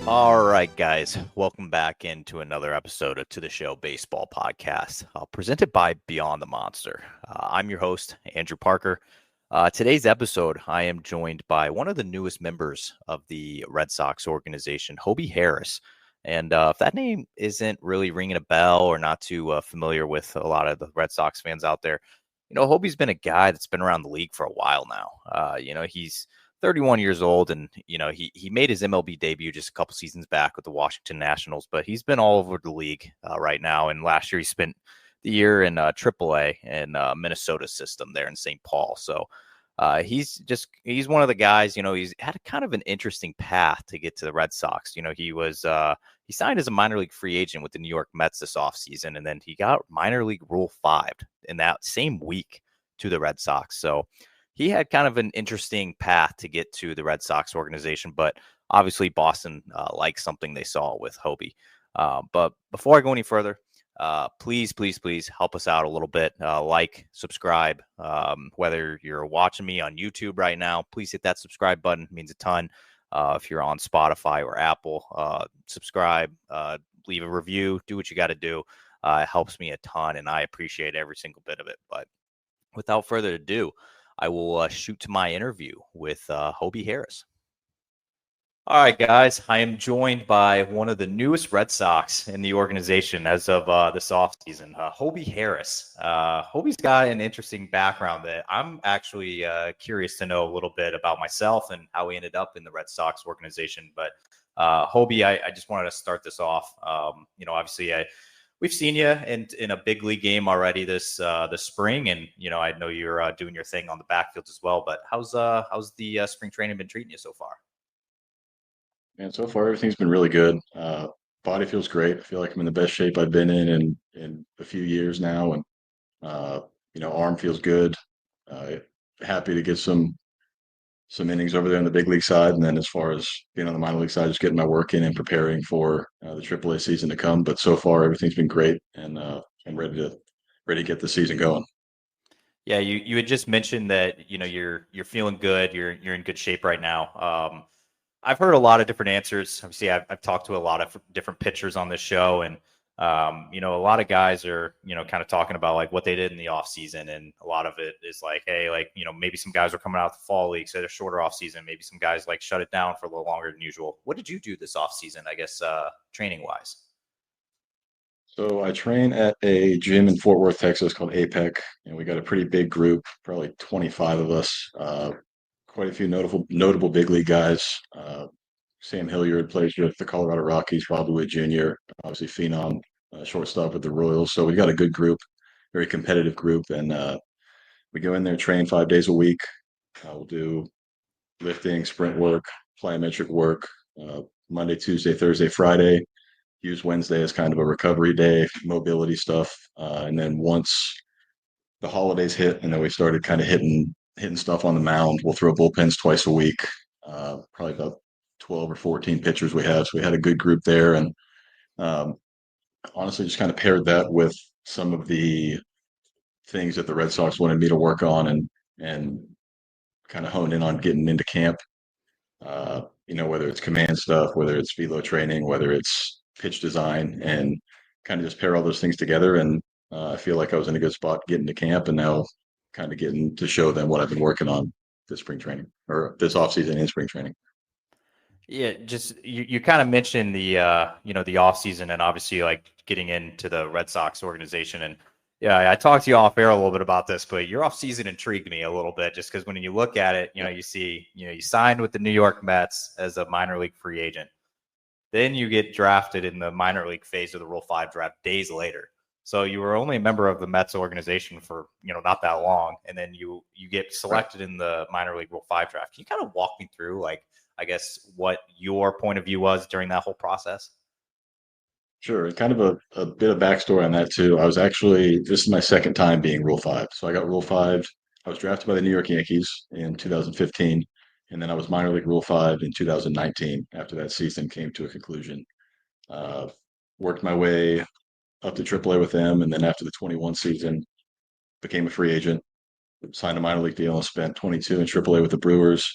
All right, guys, welcome back into another episode of To the Show Baseball Podcast, presented by Beyond the Monster. I'm your host, Andrew Parker. Today's episode, I am joined by one of the newest members of the Red Sox organization, Hobie Harris. And if that name isn't really ringing a bell or not too familiar with a lot of the Red Sox fans out there, Hobie's been a guy that's been around the league for a while now. He's 31 years old, and he made his MLB debut just a couple seasons back with the Washington Nationals, but he's been all over the league right now. And last year he spent the year in AAA in Minnesota system there in St. Paul. So he's one of the guys. He's had kind of an interesting path to get to the Red Sox. He signed as a minor league free agent with the New York Mets this offseason, and then he got minor league Rule 5 in that same week to the Red Sox. So he had kind of an interesting path to get to the Red Sox organization, but obviously Boston likes something they saw with Hobie. But before I go any further, please help us out a little bit. Like, subscribe. Whether you're watching me on YouTube right now, please hit that subscribe button. It means a ton. If you're on Spotify or Apple, subscribe, leave a review, do what you got to do. It helps me a ton, and I appreciate every single bit of it. But without further ado, I will shoot to my interview with Hobie Harris. All right, guys, I am joined by one of the newest Red Sox in the organization as of this offseason, Hobie Harris. Hobie's got an interesting background that I'm actually curious to know a little bit about myself and how he ended up in the Red Sox organization. But Hobie, I just wanted to start this off. Obviously, we've seen you in a big league game already this spring, and I know you're doing your thing on the backfield as well. But how's the spring training been treating you so far? And so far, everything's been really good. Body feels great. I feel like I'm in the best shape I've been in a few years now, and uh, arm feels good. Uh, Happy to get some innings over there on the big league side, and then as far as being on the minor league side, just getting my work in and preparing for the AAA season to come. But so far, everything's been great, and I'm ready to get the season going. Yeah, you had just mentioned that you're feeling good. You're in good shape right now. I've heard a lot of different answers. Obviously, I've talked to a lot of different pitchers on this show, and a lot of guys are kind of talking about like what they did in the off season, and a lot of it is like, hey, like maybe some guys are coming out the fall league, so they're shorter off season. Maybe some guys like shut it down for a little longer than usual. What did you do this off season? I guess training wise. So I train at a gym in Fort Worth, Texas called APEC, and we got a pretty big group, probably 25 of us. Quite a few notable big league guys. Sam Hilliard plays with the Colorado Rockies, probably a junior, obviously phenom shortstop with the Royals. So we got a good group, very competitive group, and we go in there, train 5 days a week. We'll do lifting, sprint work, plyometric work, Monday, Tuesday, Thursday, Friday. Use Wednesday as kind of a recovery day, mobility stuff, and then once the holidays hit, and then we started kind of hitting stuff on the mound. We'll throw bullpens twice a week, probably about 12 or 14 pitchers we have. So we had a good group there, and um, honestly, just kind of paired that with some of the things that the Red Sox wanted me to work on, and kind of hone in on getting into camp. Whether it's command stuff, whether it's velo training, whether it's pitch design, and kind of just pair all those things together. And I feel like I was in a good spot getting to camp, and now kind of getting to show them what I've been working on this spring training or this offseason in spring training. Yeah, just you kind of mentioned the off season and obviously like getting into the Red Sox organization. And yeah, I talked to you off air a little bit about this, but your off season intrigued me a little bit just because when you look at it, you see, you signed with the New York Mets as a minor league free agent. Then you get drafted in the minor league phase of the Rule 5 draft days later. So you were only a member of the Mets organization for, not that long. And then you get selected in the minor league Rule 5 draft. Can you kind of walk me through, like, I guess, what your point of view was during that whole process? Sure. And kind of a bit of backstory on that too. This is my second time being Rule 5. So I got Rule 5. I was drafted by the New York Yankees in 2015, and then I was minor league Rule 5 in 2019 after that season came to a conclusion. Uh, Worked my way up to AAA with them, and then after the 21 season, became a free agent, signed a minor league deal, and spent 22 in AAA with the Brewers.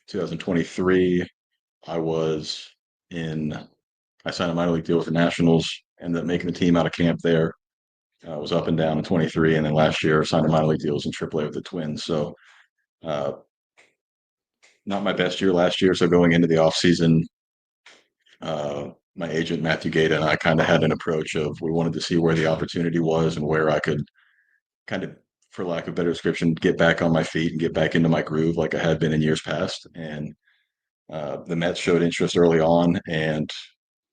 2023, I was in, I signed a minor league deal with the Nationals, ended up making the team out of camp there. I was up and down in 23, and then last year signed a minor league deals in AAA with the Twins. So, uh, not my best year last year. So going into the offseason, my agent Matthew Gata and I kind of had an approach of we wanted to see where the opportunity was and where I could kind of, for lack of a better description, get back on my feet and get back into my groove like I had been in years past. And the Mets showed interest early on and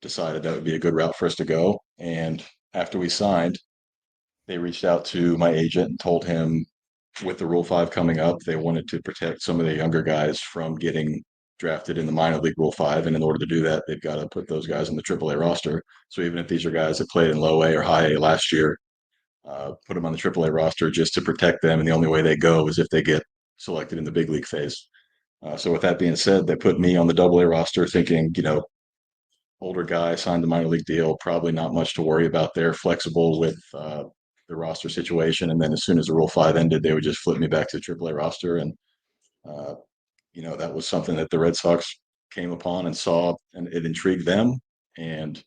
decided that would be a good route for us to go. And after we signed, they reached out to my agent and told him with the Rule 5 coming up, they wanted to protect some of the younger guys from getting drafted in the minor league Rule 5. And in order to do that, they've got to put those guys on the AAA roster. So even if these are guys that played in low A or high A last year, put them on the AAA roster just to protect them. And the only way they go is if they get selected in the big league phase. So with that being said, they put me on the AA roster thinking, older guy signed the minor league deal, probably not much to worry about there, flexible with the roster situation. And then as soon as the Rule 5 ended, they would just flip me back to the AAA roster. And, uh, that was something that the Red Sox came upon and saw, and it intrigued them. And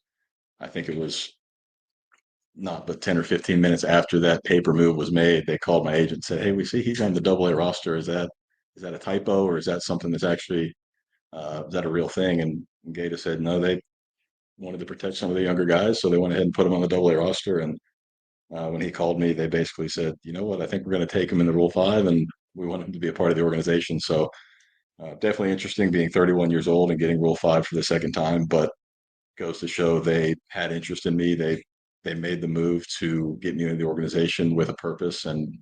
I think it was not but 10 or 15 minutes after that paper move was made, they called my agent and said, "Hey, we see he's on the AA roster. Is that a typo, or is that something that's actually is that a real thing?" And Gata said, "No, they wanted to protect some of the younger guys, so they went ahead and put him on the AA roster." And when he called me, they basically said, "You know what? I think we're going to take him in the Rule 5, and we want him to be a part of the organization." So definitely interesting being 31 years old and getting Rule 5 for the second time, but goes to show they had interest in me. They made the move to get me into the organization with a purpose, and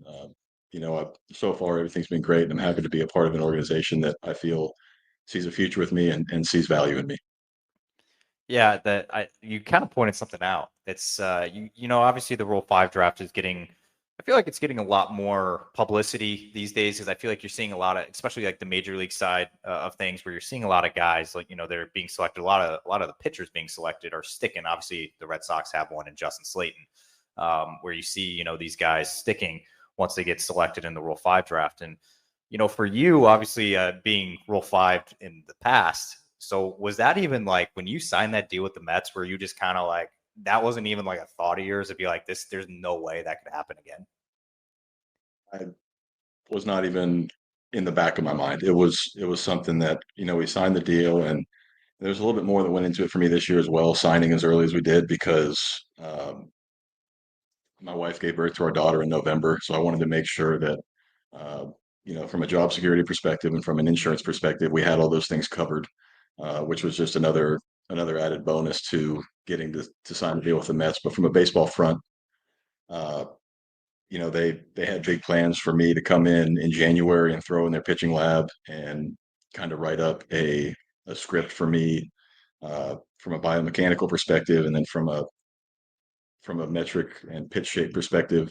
so far everything's been great, and I'm happy to be a part of an organization that I feel sees a future with me and sees value in me. Yeah, that I you kind of pointed something out. It's obviously the Rule 5 draft is getting I feel like it's getting a lot more publicity these days because I feel like you're seeing a lot of, especially like the major league side of things, where you're seeing a lot of guys like they're being selected. A lot of the pitchers being selected are sticking. Obviously, the Red Sox have one in Justin Slayton, where you see these guys sticking once they get selected in the Rule 5 draft. And for you, obviously being Rule 5 in the past. So was that even like when you signed that deal with the Mets, where you just kind of like that wasn't even like a thought of yours to be like this? There's no way that could happen again. I was not even in the back of my mind. It was something that we signed the deal, and there's a little bit more that went into it for me this year as well, signing as early as we did because my wife gave birth to our daughter in November, so I wanted to make sure that uh, from a job security perspective and from an insurance perspective, we had all those things covered, which was just another added bonus to getting to sign the deal with the Mets. But from a baseball front, uh, they had big plans for me to come in January and throw in their pitching lab and kind of write up a script for me from a biomechanical perspective, and then from a metric and pitch shape perspective,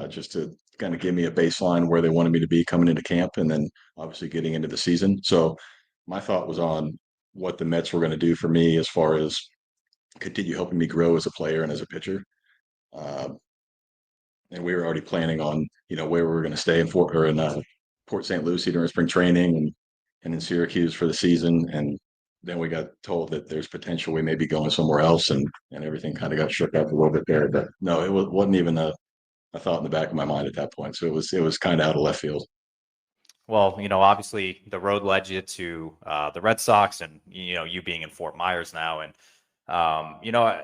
just to kind of give me a baseline where they wanted me to be coming into camp, and then obviously getting into the season. So my thought was on what the Mets were going to do for me as far as continue helping me grow as a player and as a pitcher. Uh, and we were already planning on where we were going to stay in Port St. Lucie during spring training, and in Syracuse for the season. And then we got told that there's potential we may be going somewhere else, and everything kind of got shook up a little bit there. But no, wasn't even a thought in the back of my mind at that point. So it was kind of out of left field. Well, obviously the road led you to the Red Sox, and you being in Fort Myers now, and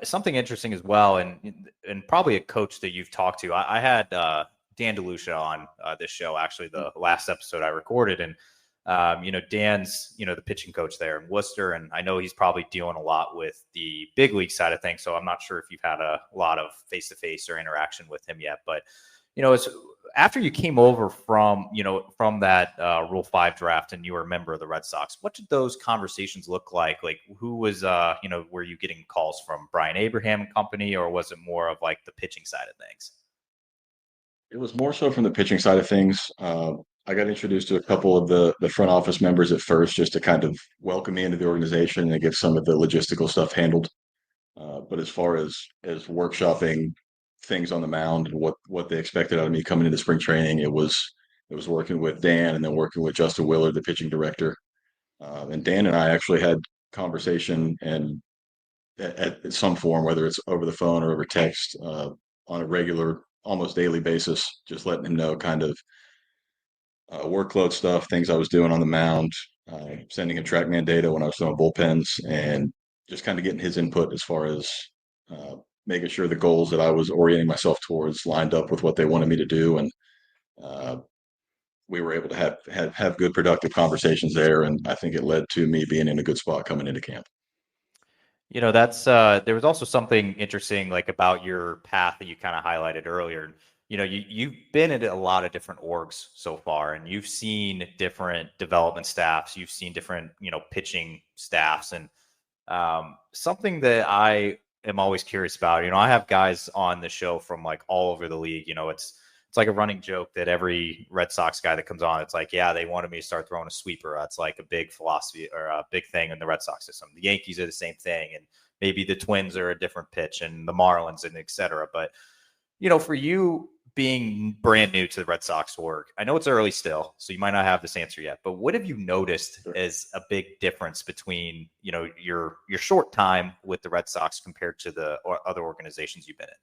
something interesting as well, and probably a coach that you've talked to. I had Dan DeLucia on this show, actually the last episode I recorded, and Dan's the pitching coach there in Worcester, and I know he's probably dealing a lot with the big league side of things. So I'm not sure if you've had a lot of face to face or interaction with him yet, but it's after you came over from that Rule 5 draft and you were a member of the Red Sox, what did those conversations look like? Like, who was, were you getting calls from Brian Abraham and company, or was it more of like the pitching side of things? It was more so from the pitching side of things. I got introduced to a couple of the front office members at first, just to kind of welcome me into the organization and get some of the logistical stuff handled. But as far as workshopping things on the mound and what they expected out of me coming into spring training, it was working with Dan and then working with Justin Willard, the pitching director. And Dan and I actually had conversation and at some form, whether it's over the phone or over text, on a regular, almost daily basis, just letting him know kind of workload stuff, things I was doing on the mound, sending him TrackMan data when I was throwing bullpens, and just kind of getting his input as far as uh, making sure the goals that I was orienting myself towards lined up with what they wanted me to do, and uh, we were able to have good productive conversations there, and I think it led to me being in a good spot coming into camp. That's there was also something interesting like about your path that you kind of highlighted earlier. You've been at a lot of different orgs so far, and you've seen different development staffs, you've seen different, pitching staffs, and something that I am always curious about. I have guys on the show from like all over the league. It's like a running joke that every Red Sox guy that comes on, it's like, yeah, they wanted me to start throwing a sweeper. That's like a big philosophy or a big thing in the Red Sox system. The Yankees are the same thing, and maybe the Twins are a different pitch, and the Marlins and et cetera. But for you being brand new to the Red Sox org, I know it's early still, so you might not have this answer yet, but what have you noticed Sure. as a big difference between, your short time with the Red Sox compared to the other organizations you've been in?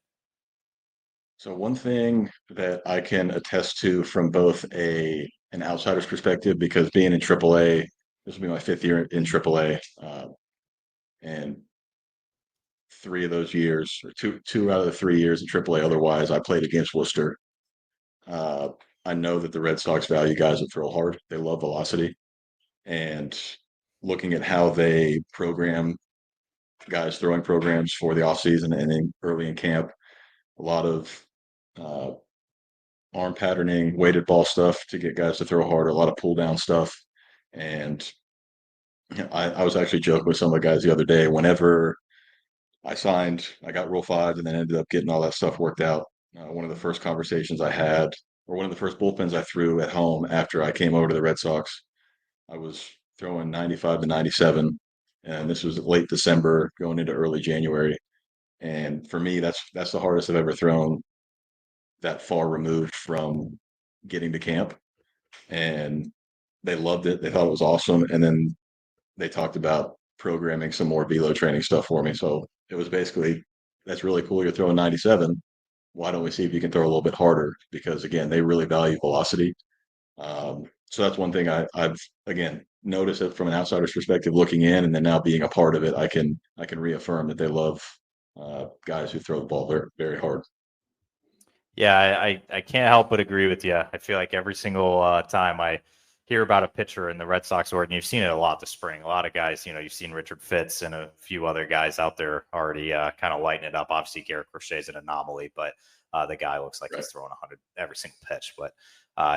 So one thing that I can attest to from both an outsider's perspective, because being in AAA, this will be my fifth year in AAA, and three of those years, or two out of the 3 years in AAA, otherwise, I played against Worcester. Uh, I know that the Red Sox value guys that throw hard. They love velocity, and looking at how they program guys throwing programs for the offseason and then early in camp, a lot of uh, arm patterning, weighted ball stuff to get guys to throw harder, a lot of pull down stuff. And I was actually joking with some of the guys the other day. Whenever I signed, I got Rule 5 and then ended up getting all that stuff worked out. One of the first conversations I had, or one of the first bullpens I threw at home after I came over to the Red Sox, I was throwing 95 to 97. And this was late December going into early January. And for me, that's the hardest I've ever thrown that far removed from getting to camp. And they loved it. They thought it was awesome. And then they talked about programming some more velo training stuff for me. So it was basically, that's really cool. You're throwing 97. Why don't we see if you can throw a little bit harder? Because again, they really value velocity. So that's one thing I've again noticed it from an outsider's perspective, looking in, and then now being a part of it, I can reaffirm that they love guys who throw the ball very very hard. Yeah, I can't help but agree with you. I feel like every single time I hear about a pitcher in the Red Sox org, and you've seen it a lot this spring. A lot of guys, you've seen Richard Fitz and a few other guys out there already kind of lighting it up. Obviously, Garrett Crochet is an anomaly, but the guy looks like Right. he's throwing 100 every single pitch. But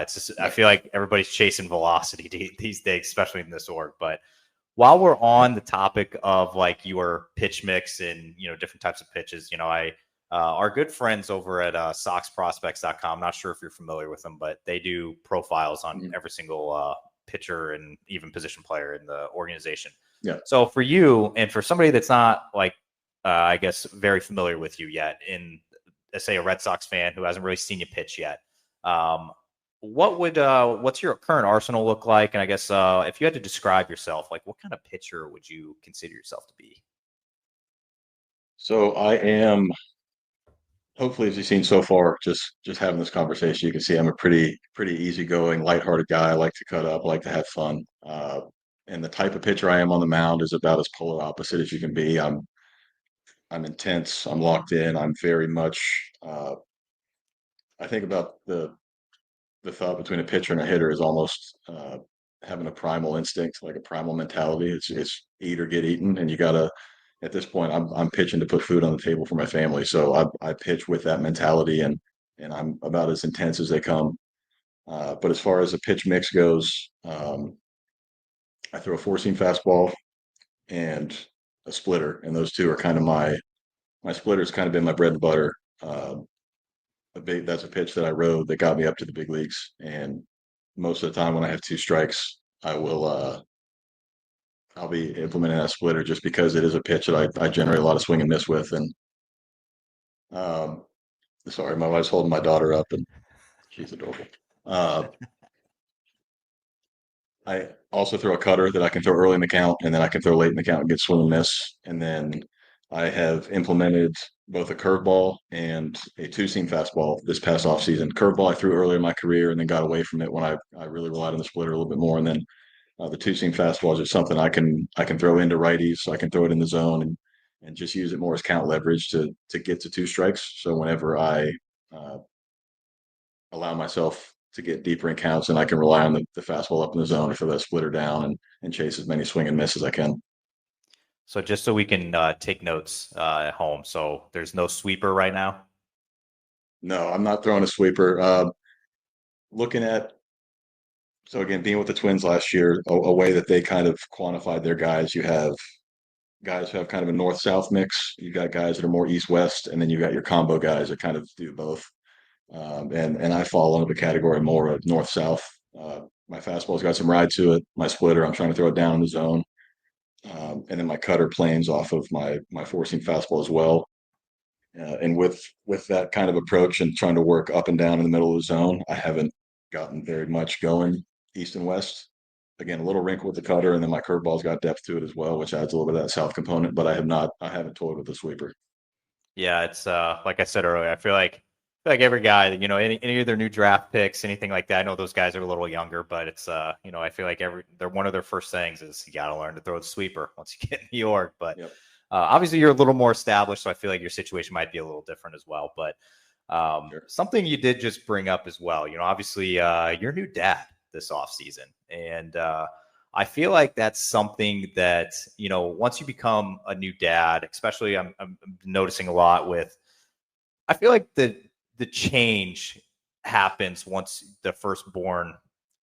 it's just, I Right. feel like everybody's chasing velocity these days, especially in this org. But while we're Yeah. on the topic of like your pitch mix and different types of pitches, I our good friends over at soxprospects.com. Not sure if you're familiar with them, but they do profiles on Mhm. every single pitcher and even position player in the organization. Yeah. So for you and for somebody that's not like, I guess, very familiar with you yet, in say a Red Sox fan who hasn't really seen you pitch yet, um, what's your current arsenal look like? And I guess if you had to describe yourself, like what kind of pitcher would you consider yourself to be? So I am, hopefully, as you've seen so far, just having this conversation, you can see I'm a pretty easygoing, lighthearted guy. I like to cut up, I like to have fun. And the type of pitcher I am on the mound is about as polar opposite as you can be. I'm intense. I'm locked in. I'm very much. I think about the thought between a pitcher and a hitter is almost having a primal instinct, like a primal mentality. It's eat or get eaten, and you gotta. At this point, I'm pitching to put food on the table for my family, so I pitch with that mentality, and I'm about as intense as they come. But as far as the pitch mix goes, I throw a four seam fastball and a splitter, and those two are kind of my splitter's kind of been my bread and butter. Uh, that's a pitch that I rode that got me up to the big leagues. And most of the time when I have two strikes, I'll be implementing that splitter just because it is a pitch that I generate a lot of swing and miss with. And um, sorry, my wife's holding my daughter up and she's adorable. Uh, I also throw a cutter that I can throw early in the count, and then I can throw late in the count and get swing and miss. And then I have implemented both a curveball and a two-seam fastball this past offseason. Curveball I threw earlier in my career and then got away from it when I really relied on the splitter a little bit more. And then the two-seam fastball is just something I can throw into righties, so I can throw it in the zone and just use it more as count leverage to get to two strikes. So whenever I uh, allow myself to get deeper in counts, and I can rely on the fastball up in the zone or throw that splitter down and chase as many swing and miss as I can. So just so we can take notes at home. So there's no sweeper right now. No, I'm not throwing a sweeper. Looking at so again, being with the Twins last year, a way that they kind of quantified their guys. You have guys who have kind of a north-south mix. You got guys that are more east-west, and then you got your combo guys that kind of do both. And I fall into the category more of north south. My fastball's got some ride to it. My splitter, I'm trying to throw it down in the zone, and then my cutter planes off of my four seam fastball as well. And with that kind of approach and trying to work up and down in the middle of the zone, I haven't gotten very much going east and west. Again, a little wrinkle with the cutter, and then my curveball's got depth to it as well, which adds a little bit of that south component. But I haven't toyed with the sweeper. Yeah, it's like I said earlier. I feel like every guy, any of their new draft picks, anything like that. I know those guys are a little younger, but it's I feel like they're one of their first things is you got to learn to throw the sweeper once you get in New York. But Yep. obviously, you're a little more established, so I feel like your situation might be a little different as well. But Sure. something you did just bring up as well. Obviously, you're a new dad this off season, and I feel like that's something that once you become a new dad, especially I'm noticing a lot with. I feel like the change happens once the firstborn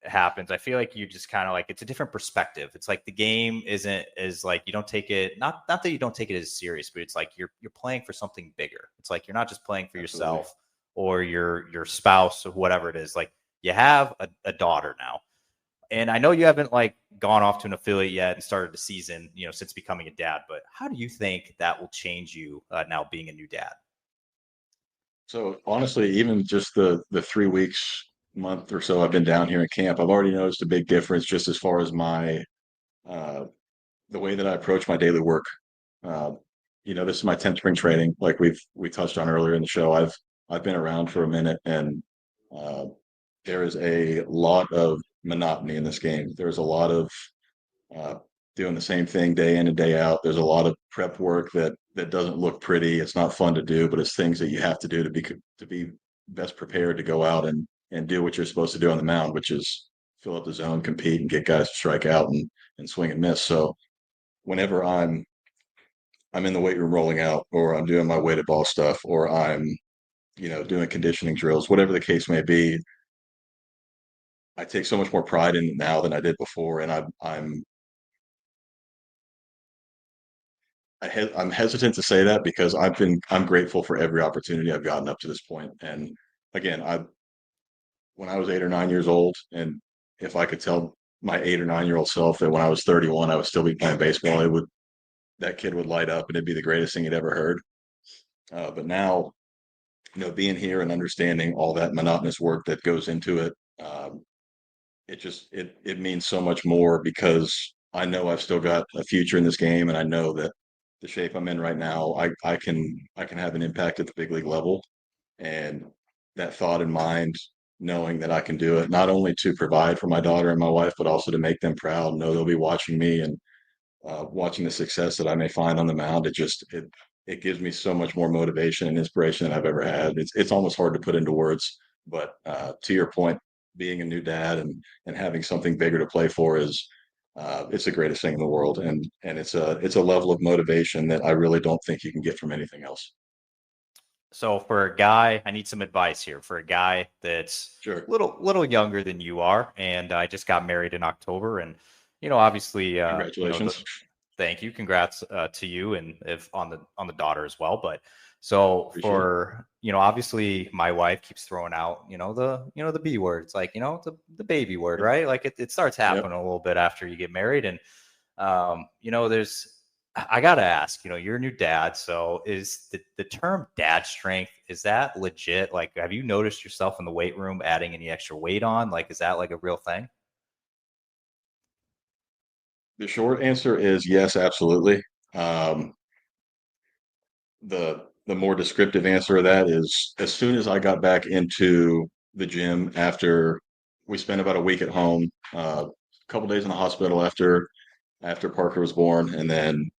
happens. I feel like you just kind of like it's a different perspective. It's like the game isn't as like you don't take it not that you don't take it as serious, but it's like you're playing for something bigger. It's like you're not just playing for Absolutely. yourself or your spouse or whatever it is. Like you have a daughter now. And I know you haven't like gone off to an affiliate yet and started the season, since becoming a dad, but how do you think that will change you now being a new dad? So honestly, even just the 3 weeks, month or so I've been down here in camp, I've already noticed a big difference just as far as my uh, the way that I approach my daily work. Uh, this is my 10th spring training, like we touched on earlier in the show. I've been around for a minute, and uh, there is a lot of monotony in this game. There's a lot of uh, doing the same thing day in and day out. There's a lot of prep work that doesn't look pretty. It's not fun to do, but it's things that you have to do to be best prepared to go out and do what you're supposed to do on the mound, which is fill up the zone, compete, and get guys to strike out and swing and miss. So whenever I'm in the weight room rolling out, or I'm doing my weighted ball stuff, or I'm doing conditioning drills, whatever the case may be, I take so much more pride in it now than I did before, and I'm hesitant to say that because I'm grateful for every opportunity I've gotten up to this point. And again, I when I was 8 or 9 years old, and if I could tell my 8 or 9 year old self that when I was 31 I would still be playing baseball, it would that kid would light up and it'd be the greatest thing he'd ever heard. But now, being here and understanding all that monotonous work that goes into it, it means so much more because I know I've still got a future in this game, and I know that the shape I'm in right now, I can have an impact at the big league level, and that thought in mind, knowing that I can do it not only to provide for my daughter and my wife, but also to make them proud, know they'll be watching me and watching the success that I may find on the mound. It gives me so much more motivation and inspiration than I've ever had. It's almost hard to put into words, but to your point, being a new dad and having something bigger to play for is it's the greatest thing in the world, and it's a level of motivation that I really don't think you can get from anything else. So for a guy, I need some advice here. For a guy that's Sure. little younger than you are, and I just got married in October, and obviously, Congratulations. thank you, congrats to you, and if on the daughter as well. But so Appreciate it. for obviously, my wife keeps throwing out the B word. It's like the baby word, Yep. right? Like it starts Yep. happening a little bit after you get married, and there's I gotta ask, you're a new dad, so is the term dad strength, is that legit? Like, have you noticed yourself in the weight room adding any extra weight on? Like, is that like a real thing? The short answer is yes, absolutely. Um, the more descriptive answer of that is as soon as I got back into the gym after we spent about a week at home, a couple days in the hospital after Parker was born, and then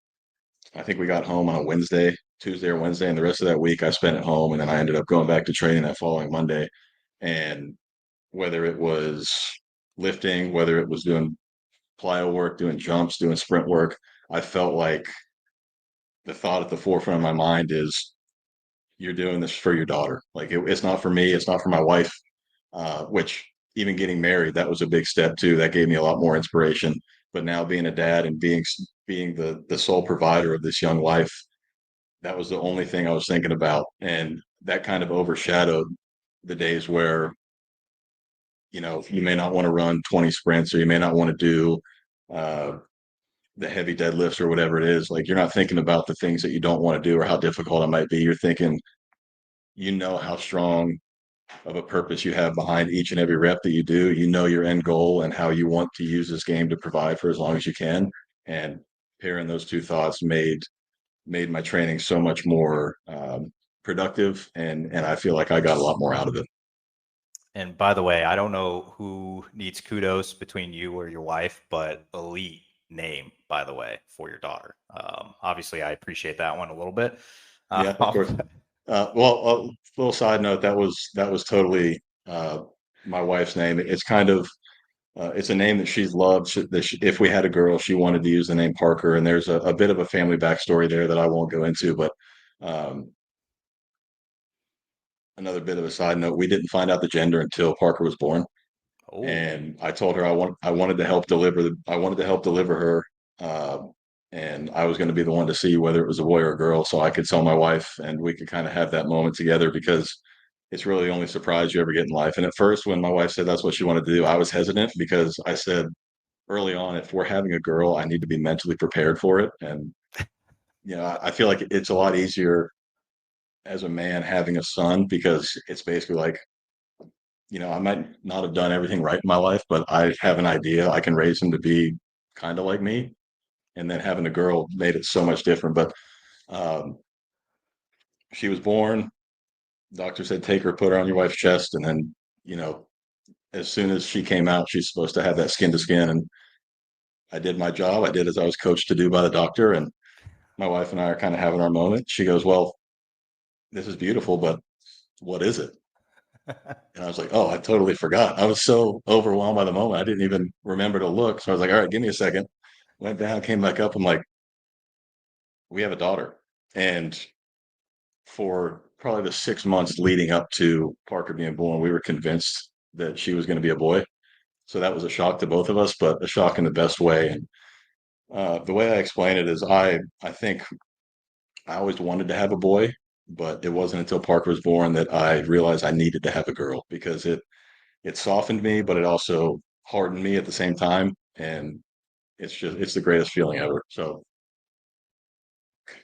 I think we got home on a Wednesday, Tuesday or Wednesday, and the rest of that week I spent at home, and then I ended up going back to training that following Monday. And whether it was lifting, whether it was doing plyo work, doing jumps, doing sprint work, I felt like the thought at the forefront of my mind is you're doing this for your daughter. Like it's not for me, it's not for my wife. Which even getting married, that was a big step too. That gave me a lot more inspiration. But now being a dad and being the sole provider of this young life, that was the only thing I was thinking about, and that kind of overshadowed the days where you may not want to run 20 sprints or you may not want to do uh, the heavy deadlifts or whatever it is. Like you're not thinking about the things that you don't want to do or how difficult it might be. You're thinking, how strong of a purpose you have behind each and every rep that you do. You know your end goal and how you want to use this game to provide for as long as you can. And pairing those two thoughts made my training so much more productive, and I feel like I got a lot more out of it. And by the way, I don't know who needs kudos between you or your wife, but elite name, by the way, for your daughter. Obviously, I appreciate that one a little bit. Yeah, of course. Well, a little side note, that was totally my wife's name. It's kind of it's a name that she's loved. If we had a girl, she wanted to use the name Parker, and there's a bit of a family backstory there that I won't go into. But um, another bit of a side note, we didn't find out the gender until Parker was born, Oh, and I told her I wanted to help deliver I wanted to help deliver her, and I was going to be the one to see whether it was a boy or a girl, so I could tell my wife, and we could kind of have that moment together because it's really the only surprise you ever get in life. And at first, when my wife said that's what she wanted to do, I was hesitant because I said early on, if we're having a girl, I need to be mentally prepared for it. And I feel like it's a lot easier as a man having a son because it's basically like I might not have done everything right in my life, but I have an idea. I can raise him to be kind of like me. And then having a girl made it so much different. But um, she was born. Doctor said, take her, put her on your wife's chest. And then, you know, as soon as she came out, she's supposed to have that skin to skin. And I did my job. I did as I was coached to do by the doctor. And my wife and I are kind of having our moment. She goes, well, this is beautiful, but what is it? And I was like, oh, I totally forgot. I was so overwhelmed by the moment. I didn't even remember to look. So I was like, all right, give me a second. Went down, came back up. I'm like, we have a daughter. And for probably the 6 months leading up to Parker being born, we were convinced that she was going to be a boy. So that was a shock to both of us, but a shock in the best way. And the way I explain it is I think I always wanted to have a boy, but it wasn't until Parker was born that I realized I needed to have a girl because it softened me, but it also hardened me at the same time. And it's the greatest feeling ever. So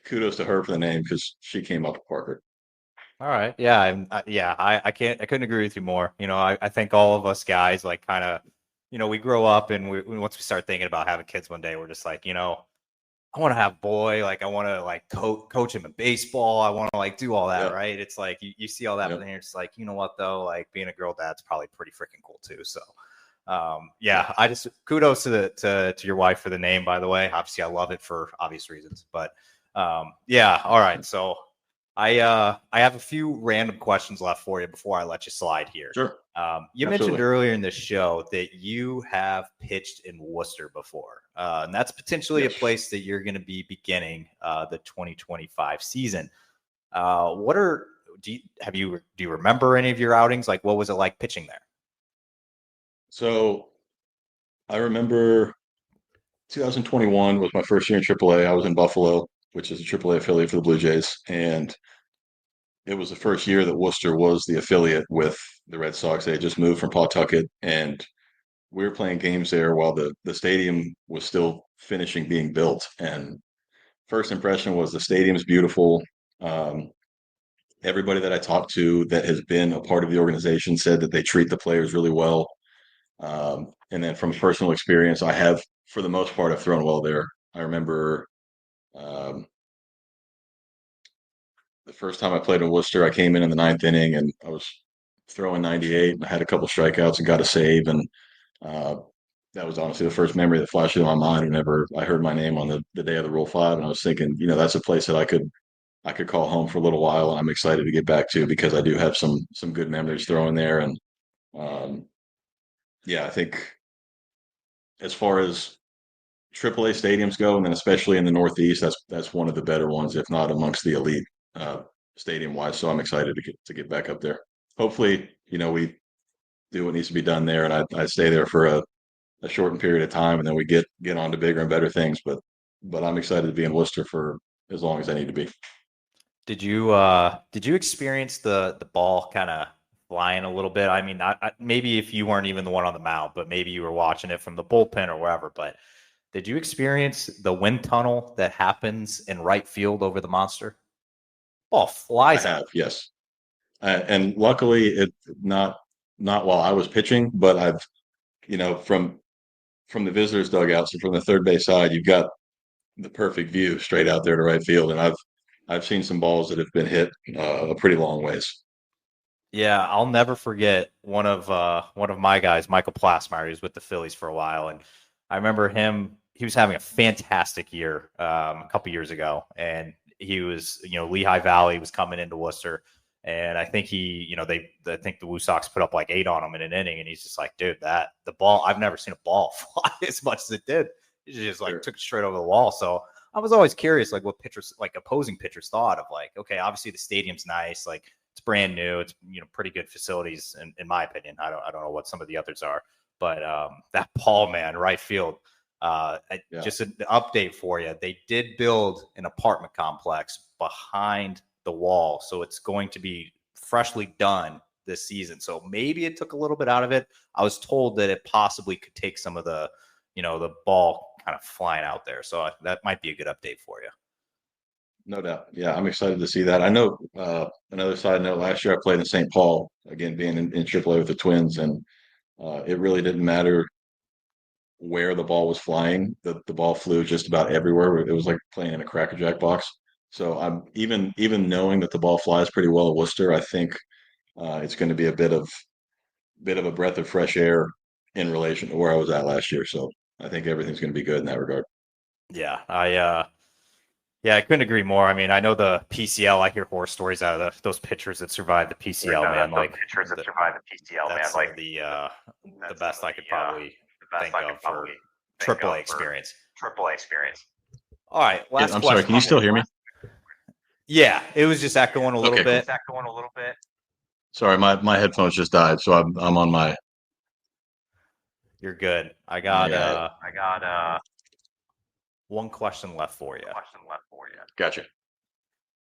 kudos to her for the name because she came up with Parker. all right. Yeah, I couldn't agree with you more. I think all of us guys like kind of, we grow up and once we start thinking about having kids one day, we're just like, I want to have a boy. Like I want to like coach him in baseball. I want to like do all that. Yeah. Right. It's like, you see all that, but Yep. then you're just like, you know what though? Like being a girl dad's probably pretty freaking cool too. So, Yeah. I just kudos to your wife for the name, by the way. Obviously I love it for obvious reasons, but, yeah. All right. So I have a few random questions left for you before I let you slide here. Sure. You mentioned Absolutely. earlier in the show that you have pitched in Worcester before, and that's potentially a Yes. place that you're going to be beginning the 2025 season. Do you remember any of your outings? Like, what was it like pitching there? So I remember 2021 was my first year in AAA. I was in Buffalo, which is a AAA affiliate for the Blue Jays, and it was the first year that Worcester was the affiliate with the Red Sox. They had just moved from Pawtucket, and we were playing games there while the stadium was still finishing being built. And first impression was the stadium's beautiful. Um, Everybody that I talked to that has been a part of the organization said that they treat the players really well. And then from personal experience, I have for the most part, I've thrown well there. I remember um, the first time I played in Worcester, I came in the ninth inning and I was throwing 98 and I had a couple strikeouts and got a save. And uh, that was honestly the first memory that flashed through my mind whenever I heard my name on the day of the Rule 5. And I was thinking, that's a place that I could call home for a little while. And I'm excited to get back to because I do have some good memories throwing there. And um, yeah, I think as far as AAA stadiums go, and then especially in the Northeast, that's one of the better ones, if not amongst the elite stadium wise. So I'm excited to get back up there. Hopefully, we do what needs to be done there, and I stay there for a shortened period of time, and then we get on to bigger and better things. But I'm excited to be in Worcester for as long as I need to be. Did you experience the ball kind of flying a little bit? I mean, maybe if you weren't even the one on the mound, but maybe you were watching it from the bullpen or wherever. But did you experience the wind tunnel that happens in right field over the monster? Ball I flies have, out. yes, and luckily it not while I was pitching, but I've from the visitors' dugouts and from the third base side, you've got the perfect view straight out there to right field, and I've seen some balls that have been hit a pretty long ways. Yeah, I'll never forget one of my guys, Michael Plasmeyer. He was with the Phillies for a while, and I remember him. He was having a fantastic year a couple years ago, and he was, Lehigh Valley was coming into Worcester, and I think I think the Woo Sox put up like 8 on him in an inning, and he's just like, dude, that the ball, I've never seen a ball fly as much as it did. It just like Sure. took it straight over the wall. So I was always curious, like what pitchers, like opposing pitchers, thought of like, okay, obviously the stadium's nice, like it's brand new. It's pretty good facilities in my opinion. I don't know what some of the others are, but that ball, man, right field. Yeah. Just an update for you. They did build an apartment complex behind the wall, so it's going to be freshly done this season. So maybe it took a little bit out of it. I was told that it possibly could take some of the ball kind of flying out there. So that might be a good update for you. No doubt. Yeah, I'm excited to see that. I know another side note, last year I played in St. Paul, again, being in AAA with the Twins, and it really didn't matter where the ball was flying. The ball flew just about everywhere. It was like playing in a Cracker Jack box. So I'm even knowing that the ball flies pretty well at Worcester, I think it's going to be a bit of a breath of fresh air in relation to where I was at last year. So I think everything's going to be good in that regard. Yeah, I couldn't agree more. I mean, I know the PCL. I hear horror stories out of those pitchers that survived the PCL, man. Like pitchers that survive the PCL, man. that's Like the best I could probably the best think I of could for probably think AAA of for experience. AAA experience. All right, last I'm question. sorry, can you still hear me? Yeah, it was just echoing a little Okay, bit. Cool. Going a little bit. Sorry, my headphones just died, so I'm on my You're good. I my got I got one question left for you. question left for you. gotcha.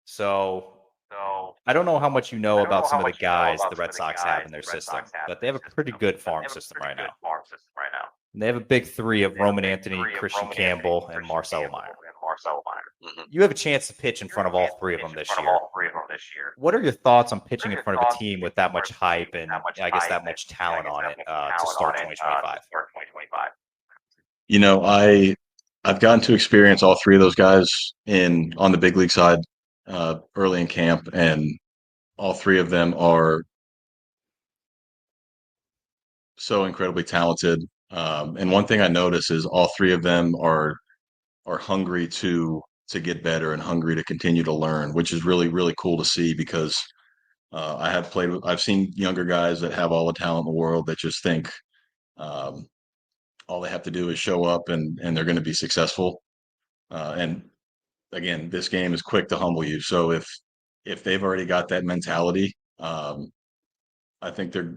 So So I don't know how much you know I don't about know some how of the much you know guys about the some Red of the Sox guys have in their the Red system, Sox have but in they have their a pretty system, good but farm they have a system pretty right good now. farm system right now. And they have a big three of They have a Roman big Anthony, three of Christian Roman Anthony, Campbell, and Christian Marcelo Campbell, Meyer. and Marcelo Meyer. You have a chance to pitch in front of all three of them In this front of year. all three of them this year. What are your thoughts on What are pitching in your front of a thoughts team on with pitching that in much front of a team hype with and that much I guess hype that much and I talent guess on that it much to talent on start it to 2025? start 2025? You know, I've gotten to experience all three of those guys in on the big league side early in camp, and all three of them are so incredibly talented. And one thing I notice is all three of them are hungry to get better and hungry to continue to learn, which is really really cool to see because I've seen younger guys that have all the talent in the world that just think um, all they have to do is show up and they're going to be successful. And again, this game is quick to humble you. So if they've already got that mentality, I think they're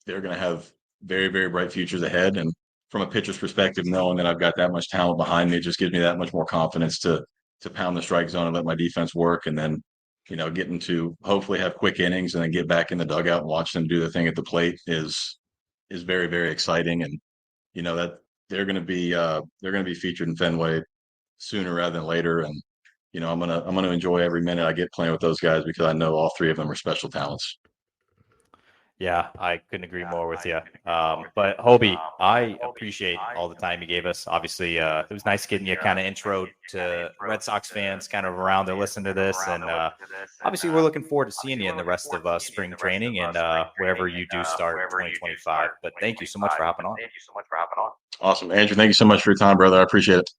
going to have very very bright futures ahead. And from a pitcher's perspective, knowing that I've got that much talent behind me just gives me that much more confidence to pound the strike zone and let my defense work, and then getting to hopefully have quick innings and then get back in the dugout and watch them do the thing at the plate is very very exciting. And that they're going to be featured in Fenway sooner rather than later. And I'm gonna enjoy every minute I get playing with those guys because I know all three of them are special talents. Yeah, I couldn't agree more with you. But Hobie, I appreciate all the time you gave us. Obviously, it was nice getting you kind of intro to Red Sox fans kind of around there listening to this. And obviously, we're looking forward to seeing you in the rest of spring training and wherever you do start in 2025. But thank you so much for hopping on. Awesome, Andrew. Thank you so much for your time, brother. I appreciate it.